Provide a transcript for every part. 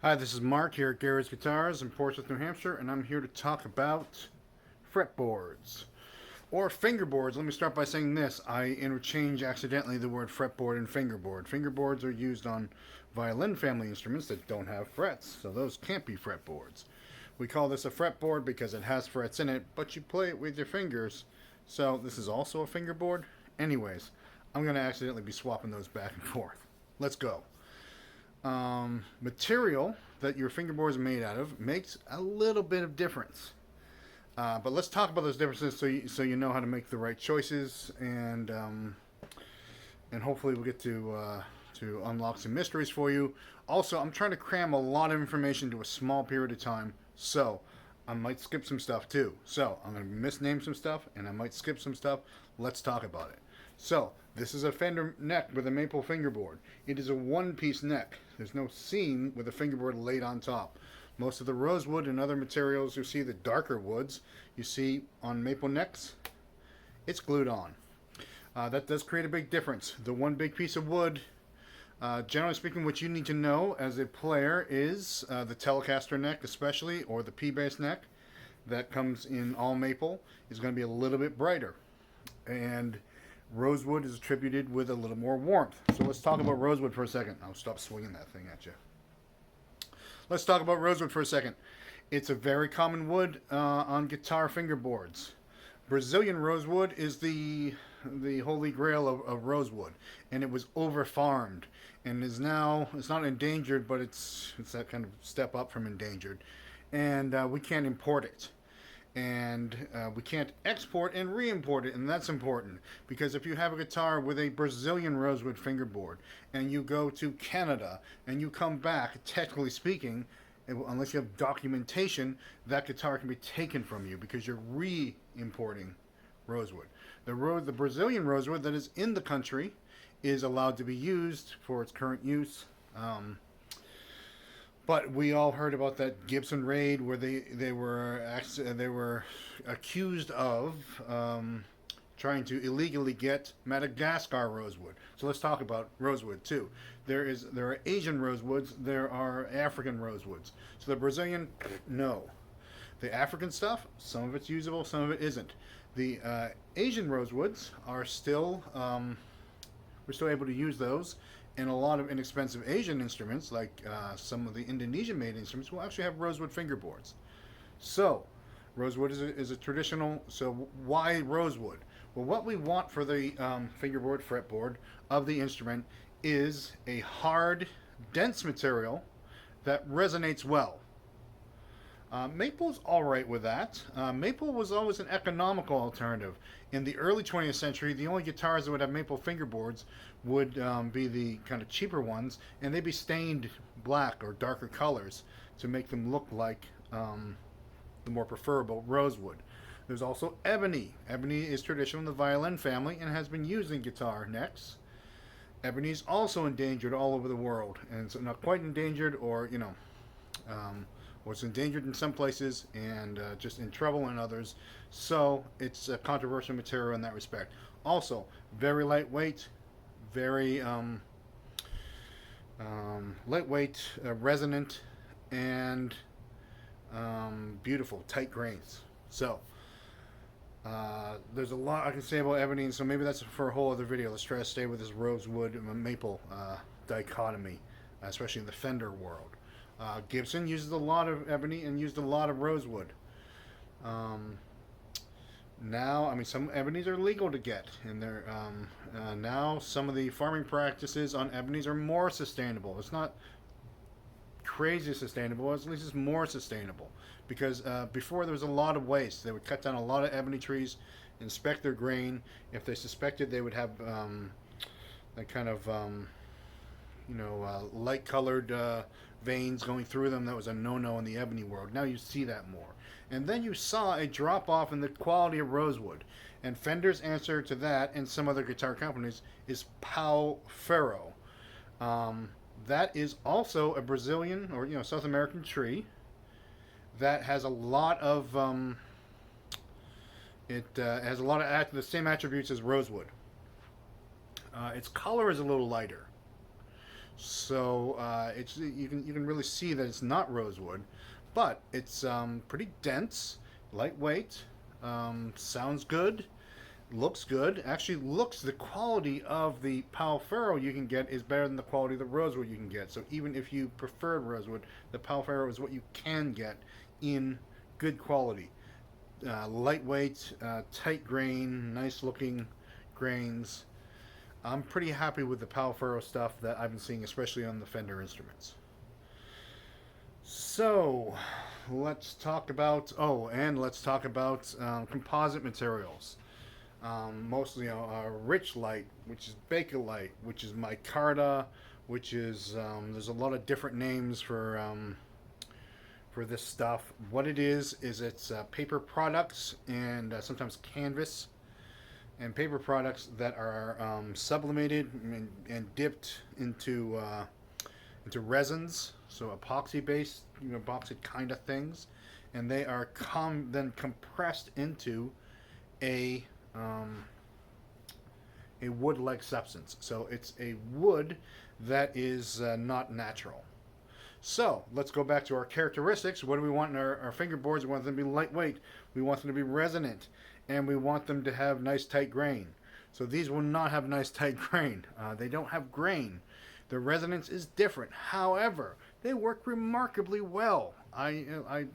Hi, this is Mark here at Garrett's Guitars in Portsmouth, New Hampshire, and I'm here to talk about fretboards or fingerboards. Let me start by saying this. I interchange accidentally the word fretboard and fingerboard. Fingerboards are used on violin family instruments that don't have frets, so those can't be fretboards. We call this a fretboard because it has frets in it, but you play it with your fingers, so this is also a fingerboard. Anyways, I'm going to accidentally be swapping those back and forth. Let's go. Material that your fingerboard is made out of makes a little bit of difference. But let's talk about those differences so you know how to make the right choices, and hopefully we'll get to unlock some mysteries for you. Also, I'm trying to cram a lot of information into a small period of time, so I might skip some stuff too. So I'm going to misname some stuff, and I might skip some stuff. Let's talk about it. So this is a Fender neck with a maple fingerboard. It is a one-piece neck. There's no seam with a fingerboard laid on top. Most of the rosewood and other materials you see, the darker woods you see on maple necks, it's glued on. That does create a big difference. The one big piece of wood, generally speaking, what you need to know as a player is the Telecaster neck especially, or the P-bass neck that comes in all maple, is going to be a little bit brighter. And rosewood is attributed with a little more warmth. So let's talk about rosewood for a second. I'll stop swinging that thing at you. Let's talk about rosewood for a second. It's a very common wood on guitar fingerboards. Brazilian rosewood is the holy grail of rosewood, and it was over farmed and is now, it's not endangered, but it's that kind of step up from endangered, and we can't import it. And we can't export and re-import it, and that's important because if you have a guitar with a Brazilian rosewood fingerboard and you go to Canada and you come back, technically speaking, unless you have documentation, that guitar can be taken from you because you're re-importing rosewood. The Brazilian rosewood that is in the country is allowed to be used for its current use. But we all heard about that Gibson raid where they were accused of trying to illegally get Madagascar rosewood. So let's talk about rosewood too. There are Asian rosewoods, there are African rosewoods. So the Brazilian, no. The African stuff, some of it's usable, some of it isn't. The Asian rosewoods are still we're still able to use those. And a lot of inexpensive Asian instruments, like some of the Indonesian-made instruments, will actually have rosewood fingerboards. So, rosewood is a traditional. So, why rosewood? Well, what we want for the fingerboard, fretboard of the instrument is a hard, dense material that resonates well. Maple's all right with that. Maple was always an economical alternative. In the early 20th century, the only guitars that would have maple fingerboards would be the kind of cheaper ones, and they'd be stained black or darker colors to make them look like the more preferable rosewood. There's also ebony. Ebony is traditional in the violin family and has been used in guitar necks. Ebony is also endangered all over the world, and so not quite endangered, or it's endangered in some places and just in trouble in others. So it's a controversial material in that respect. Also, very lightweight, very lightweight, resonant, and beautiful, tight grains. So there's a lot I can say about ebony, and so maybe that's for a whole other video. Let's try to stay with this rosewood and maple dichotomy, especially in the Fender world. Gibson uses a lot of ebony and used a lot of rosewood. Now, I mean, some ebonies are legal to get, and they're now some of the farming practices on ebonies are more sustainable. It's not crazy sustainable, at least it's more sustainable, because before there was a lot of waste. They would cut down a lot of ebony trees, inspect their grain. If they suspected they would have that kind of light-colored veins going through them, that was a no-no in the ebony world. Now you see that more. And then you saw a drop-off in the quality of rosewood. And Fender's answer to that, and some other guitar companies, is ferro. That is also a Brazilian or South American tree that has a lot of the same attributes as rosewood. Its color is a little lighter. So it's you can really see that it's not rosewood, but it's pretty dense, lightweight, sounds good, looks good. Actually, looks the quality of the Pal Ferro you can get is better than the quality of the rosewood you can get. So even if you preferred rosewood, the Pal Ferro is what you can get in good quality. Lightweight, tight grain, nice looking grains. I'm pretty happy with the Pal Ferro stuff that I've been seeing, especially on the Fender instruments. So, let's talk about composite materials. Mostly, rich light, which is Bakelite, which is micarta, which is there's a lot of different names for this stuff. What it is it's paper products and sometimes canvas and paper products that are sublimated and dipped into resins, so epoxy based, epoxy kind of things, and they are then compressed into a a wood-like substance. So it's a wood that is not natural. So let's go back to our characteristics. What do we want in our fingerboards? We want them to be lightweight. We want them to be resonant, and we want them to have nice tight grain. So these will not have nice tight grain. They don't have grain. The resonance is different. However, they work remarkably well. I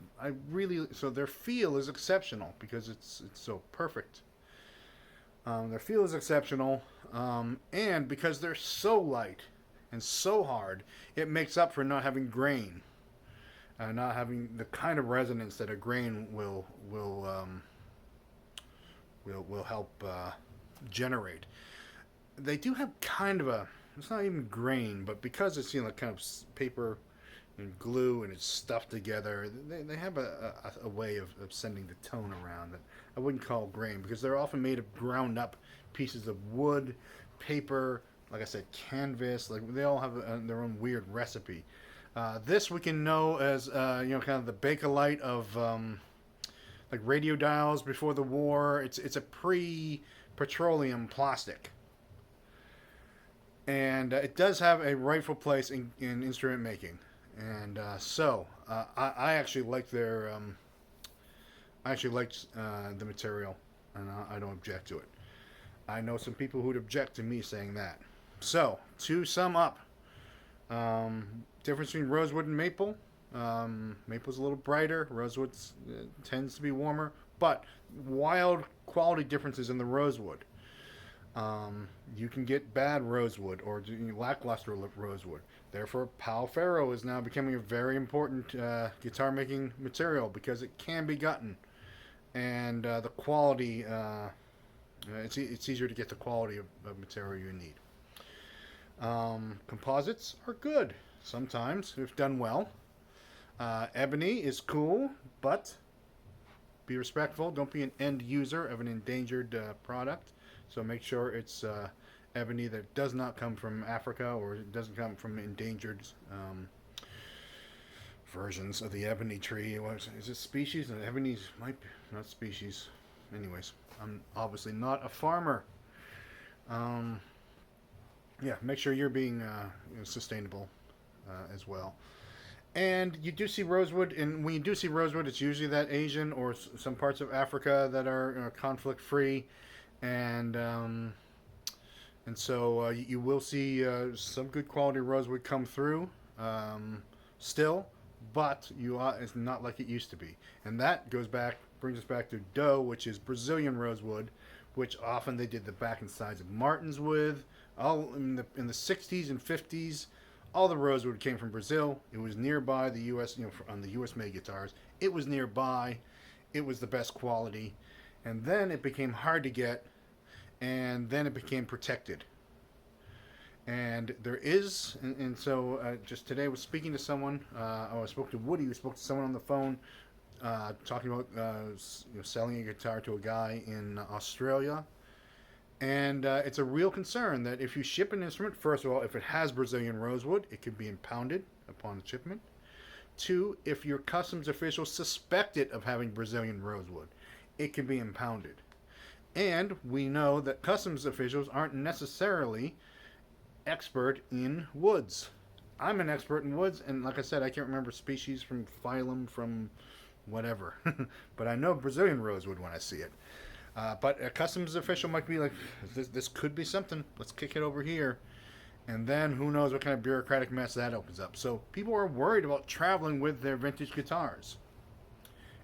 really, so their feel is exceptional because it's so perfect. Their feel is exceptional, and because they're so light and so hard, it makes up for not having grain, not having the kind of resonance that a grain will help generate. They do have kind of a, it's not even grain, but because it's like kind of paper and glue and it's stuffed together, they have a way of sending the tone around that I wouldn't call grain, because they're often made of ground up pieces of wood, paper, like I said, canvas. Like they all have their own weird recipe. This we can know as kind of the Bakelite of like radio dials before the war. It's a pre-petroleum plastic, and it does have a rightful place in instrument making. And I actually like their I actually liked the material, and I don't object to it. I know some people who'd object to me saying that. So, to sum up, difference between rosewood and maple. Maple's a little brighter. Rosewood tends to be warmer, but wild quality differences in the rosewood. You can get bad rosewood or lackluster rosewood. Therefore, Pal Ferro is now becoming a very important guitar making material because it can be gotten, and the quality. It's easier to get the quality of material you need. Composites are good sometimes if done well. Ebony is cool, but be respectful. Don't be an end user of an endangered product. So make sure it's ebony that does not come from Africa, or it doesn't come from endangered versions of the ebony tree. Is it species? And ebony's might be not species. Anyways, I'm obviously not a farmer. Yeah, make sure you're being sustainable as well. And you do see rosewood, and when you do see rosewood, it's usually that Asian or some parts of Africa that are conflict free, and so you will see some good quality rosewood come through still, but it's not like it used to be, and that brings us back to dough, which is Brazilian rosewood, which often they did the back and sides of Martins with. All in the 60s and 50s, all the rosewood came from Brazil. It was nearby the U.S. On the U.S. made guitars, it was nearby. It was the best quality, and then it became hard to get, and then it became protected. And there is, and so just today I was speaking to someone. I spoke to Woody, who spoke to someone on the phone, talking about selling a guitar to a guy in Australia. And it's a real concern that if you ship an instrument, first of all, if it has Brazilian rosewood, it can be impounded upon shipment. Two, if your customs officials suspect it of having Brazilian rosewood, it can be impounded. And we know that customs officials aren't necessarily expert in woods. I'm an expert in woods, and like I said, I can't remember species from phylum from whatever, but I know Brazilian rosewood when I see it. But a customs official might be like, this could be something. Let's kick it over here. And then who knows what kind of bureaucratic mess that opens up. So people are worried about traveling with their vintage guitars.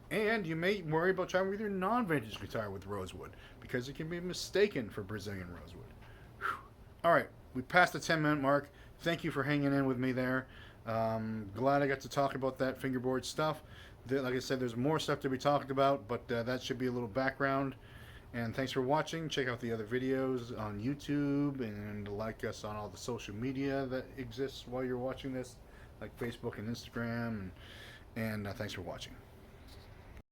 And you may worry about traveling with your non-vintage guitar with rosewood because it can be mistaken for Brazilian rosewood. Whew. All right, we passed the 10-minute mark. Thank you for hanging in with me there. Glad I got to talk about that fingerboard stuff. Like I said, there's more stuff to be talked about, but that should be a little background. And thanks for watching. Check out the other videos on YouTube and like us on all the social media that exists while you're watching this, like Facebook and Instagram. And thanks for watching.